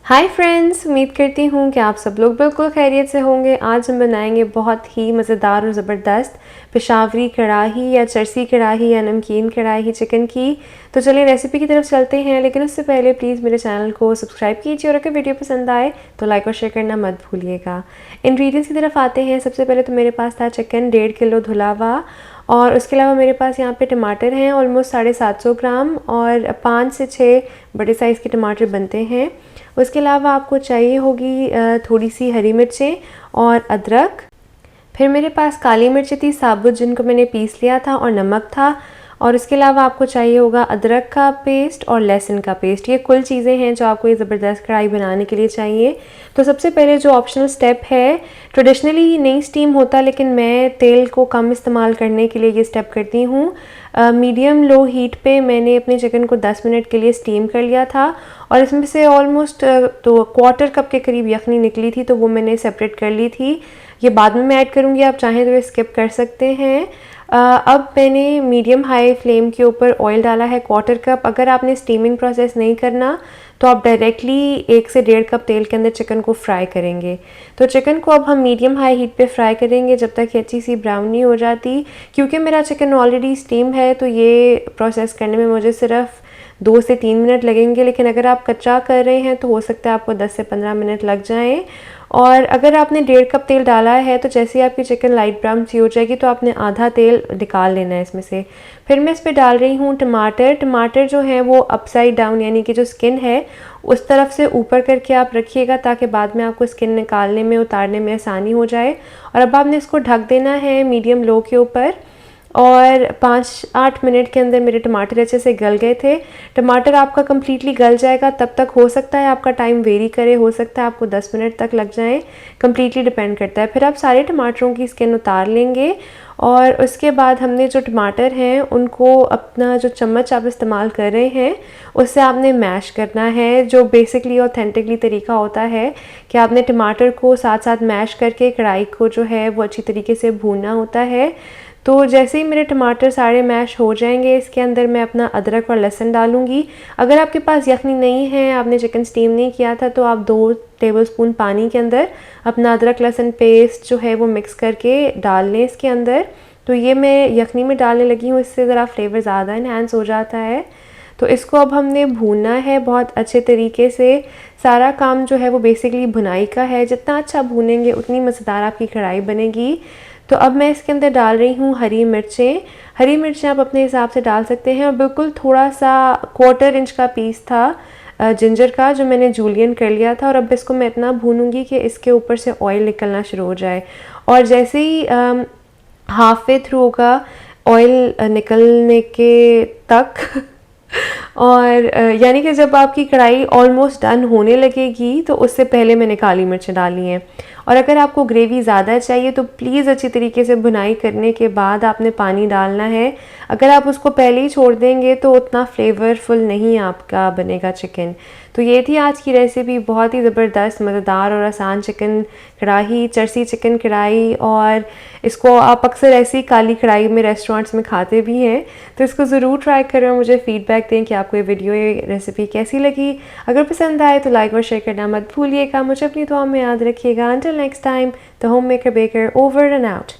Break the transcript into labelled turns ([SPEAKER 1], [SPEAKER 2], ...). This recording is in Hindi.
[SPEAKER 1] हाय फ्रेंड्स, उम्मीद करती हूँ कि आप सब लोग बिल्कुल खैरियत से होंगे। आज हम बनाएंगे बहुत ही मज़ेदार और ज़बरदस्त पेशावरी कढ़ाई या चरसी कढ़ाई या नमकीन कढ़ाई चिकन की। तो चलिए रेसिपी की तरफ चलते हैं, लेकिन उससे पहले प्लीज़ मेरे चैनल को सब्सक्राइब कीजिए और अगर वीडियो पसंद आए तो लाइक और शेयर करना मत भूलिएगा। इंग्रेडिएंट्स की तरफ आते हैं। सबसे पहले तो मेरे पास था चिकन 1.5 किलो धुला हुआ, और उसके अलावा मेरे पास यहाँ पे टमाटर हैं ऑलमोस्ट 750 ग्राम, और 5 से 6 बड़े साइज़ के टमाटर बनते हैं। उसके अलावा आपको चाहिए होगी थोड़ी सी हरी मिर्चें और अदरक। फिर मेरे पास काली मिर्चें थी साबुत, जिनको मैंने पीस लिया था, और नमक था। और इसके अलावा आपको चाहिए होगा अदरक का पेस्ट और लहसुन का पेस्ट। ये कुल चीज़ें हैं जो आपको ये ज़बरदस्त कढ़ाई बनाने के लिए चाहिए। तो सबसे पहले जो ऑप्शनल स्टेप है, ट्रेडिशनली नहीं स्टीम होता, लेकिन मैं तेल को कम इस्तेमाल करने के लिए ये स्टेप करती हूँ। मीडियम लो हीट पे मैंने अपने चिकन को 10 मिनट के लिए स्टीम कर लिया था, और इसमें से ऑलमोस्ट तो 1/4 कप के करीब यखनी निकली थी, तो वो मैंने सेपरेट कर ली थी। ये बाद में मैं ऐड करूँगी, आप चाहें तो ये स्किप कर सकते हैं। अब मैंने मीडियम हाई फ्लेम के ऊपर ऑयल डाला है 1/4 कप। अगर आपने स्टीमिंग प्रोसेस नहीं करना तो आप डायरेक्टली 1 से 1.5 कप तेल के अंदर चिकन को फ्राई करेंगे। तो चिकन को अब हम मीडियम हाई हीट पे फ्राई करेंगे जब तक कि अच्छी सी ब्राउन नहीं हो जाती। क्योंकि मेरा चिकन ऑलरेडी स्टीम है तो ये प्रोसेस करने में मुझे सिर्फ 2 से 3 मिनट लगेंगे, लेकिन अगर आप कच्चा कर रहे हैं तो हो सकता है आपको 10 से 15 मिनट लग जाएं। और अगर आपने 1.5 कप तेल डाला है तो जैसे ही आपकी चिकन लाइट ब्राउन सी हो जाएगी तो आपने आधा तेल निकाल लेना है इसमें से। फिर मैं इस पर डाल रही हूँ टमाटर। टमाटर जो है वो अपसाइड डाउन, यानी कि जो स्किन है उस तरफ से ऊपर करके आप रखिएगा, ताकि बाद में आपको स्किन निकालने में उतारने में आसानी हो जाए। और अब आपने इसको ढक देना है मीडियम लो के ऊपर, और 5-8 मिनट के अंदर मेरे टमाटर अच्छे से गल गए थे। टमाटर आपका कम्प्लीटली गल जाएगा तब तक हो सकता है आपका टाइम वेरी करे, हो सकता है आपको 10 मिनट तक लग जाए, कम्प्लीटली डिपेंड करता है। फिर आप सारे टमाटरों की स्किन उतार लेंगे, और उसके बाद हमने जो टमाटर हैं उनको अपना जो चम्मच आप इस्तेमाल कर रहे हैं उससे आपने मैश करना है। जो बेसिकली ऑथेंटिकली तरीका होता है कि आपने टमाटर को साथ साथ मैश करके कढ़ाई को जो है वो अच्छी तरीके से भूनना होता है। तो जैसे ही मेरे टमाटर सारे मैश हो जाएंगे, इसके अंदर मैं अपना अदरक और लहसुन डालूंगी। अगर आपके पास यखनी नहीं है, आपने चिकन स्टीम नहीं किया था, तो आप 2 टेबलस्पून पानी के अंदर अपना अदरक लहसुन पेस्ट जो है वो मिक्स करके डाल लें इसके अंदर। तो ये मैं यखनी में डालने लगी हूँ, इससे ज़रा फ्लेवर ज़्यादा इन्हांस हो जाता है। तो इसको अब हमने भूनना है बहुत अच्छे तरीके से। सारा काम जो है वो बेसिकली भुनाई का है। जितना अच्छा भूनेंगे उतनी मज़ेदार आपकी कढ़ाई बनेगी। तो अब मैं इसके अंदर डाल रही हूँ हरी मिर्चें। हरी मिर्चें आप अपने हिसाब से डाल सकते हैं, और बिल्कुल थोड़ा सा 1/4 इंच का पीस था जिंजर का, जो मैंने जूलियन कर लिया था। और अब इसको मैं इतना भूनूंगी कि इसके ऊपर से ऑयल निकलना शुरू हो जाए, और जैसे ही हाफ वे थ्रू होगा ऑयल निकलने के तक और यानी कि जब आपकी कढ़ाई ऑलमोस्ट डन होने लगेगी तो उससे पहले मैंने काली मिर्चें डाली हैं। और अगर आपको ग्रेवी ज़्यादा चाहिए तो प्लीज़ अच्छी तरीके से भुनाई करने के बाद आपने पानी डालना है। अगर आप उसको पहले ही छोड़ देंगे तो उतना फ्लेवरफुल नहीं आपका बनेगा चिकन। तो ये थी आज की रेसिपी, बहुत ही ज़बरदस्त मज़ेदार और आसान चिकन कढ़ाई, चरसी चिकन कढ़ाई। और इसको आप अक्सर ऐसी काली कढ़ाई में रेस्टोरेंट्स में खाते भी हैं, तो इसको ज़रूर ट्राई करें और मुझे फ़ीडबैक दें कि आपको ये वीडियो, ये रेसिपी कैसी लगी। अगर पसंद आए तो लाइक और शेयर करना मत भूलिएगा। मुझे अपनी दुआ में याद रखिएगा। Until next time, the homemaker baker over and out.